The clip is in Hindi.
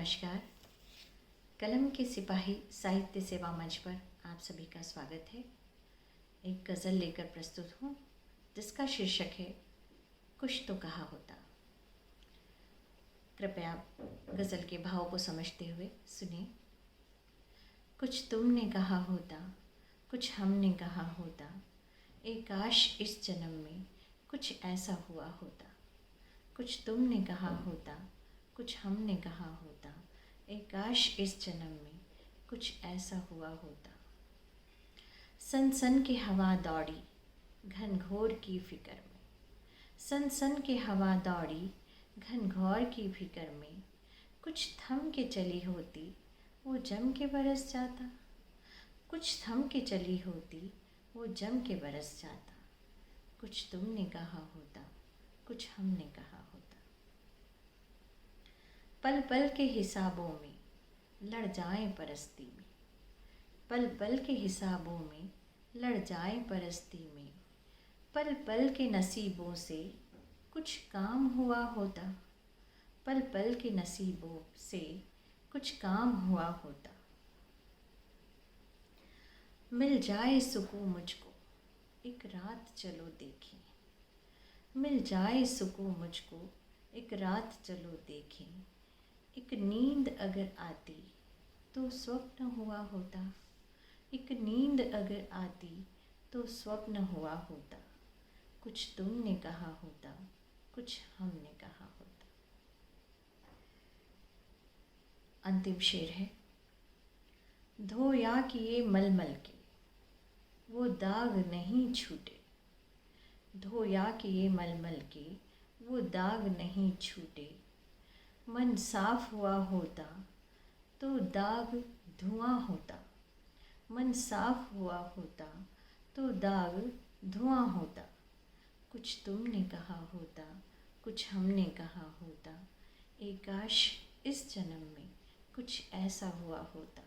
नमस्कार। कलम के सिपाही साहित्य सेवा मंच पर आप सभी का स्वागत है। एक गज़ल लेकर प्रस्तुत हूँ जिसका शीर्षक है कुछ तो कहा होता। कृपया गज़ल के भाव को समझते हुए सुनिए। कुछ तुमने कहा होता, कुछ हमने कहा होता, ए काश इस जन्म में कुछ ऐसा हुआ होता। कुछ तुमने कहा होता, कुछ हमने कहा होता, ए काश इस जन्म में कुछ ऐसा हुआ होता। सन सन के हवा दौड़ी घनघोर की फिक्र में, सन सन के हवा दौड़ी घनघोर की फिक्र में, कुछ थम के चली होती वो जम के बरस जाता। कुछ थम के चली होती वो जम के बरस जाता। कुछ तुमने कहा होता, कुछ हमने कहा होता। पल पल के हिसाबों में लड़ जाएं परस्ती में, पल पल के हिसाबों में लड़ जाएं परस्ती में, पल पल के नसीबों से कुछ काम हुआ होता। पल पल के नसीबों से कुछ काम हुआ होता। मिल जाए सुकून मुझको एक रात चलो देखें, मिल जाए सुकून मुझको एक रात चलो देखें। एक नींद अगर आती तो स्वप्न हुआ होता। एक नींद अगर आती तो स्वप्न हुआ होता। कुछ तुमने कहा होता, कुछ हमने कहा होता। अंतिम शेर है। धोया किए मलमल के वो दाग नहीं छूटे, धोया किए मलमल के वो दाग नहीं छूटे। मन साफ हुआ होता तो दाग धुआं होता। मन साफ हुआ होता तो दाग धुआं होता। कुछ तुमने कहा होता, कुछ हमने कहा होता, ए काश इस जन्म में कुछ ऐसा हुआ होता।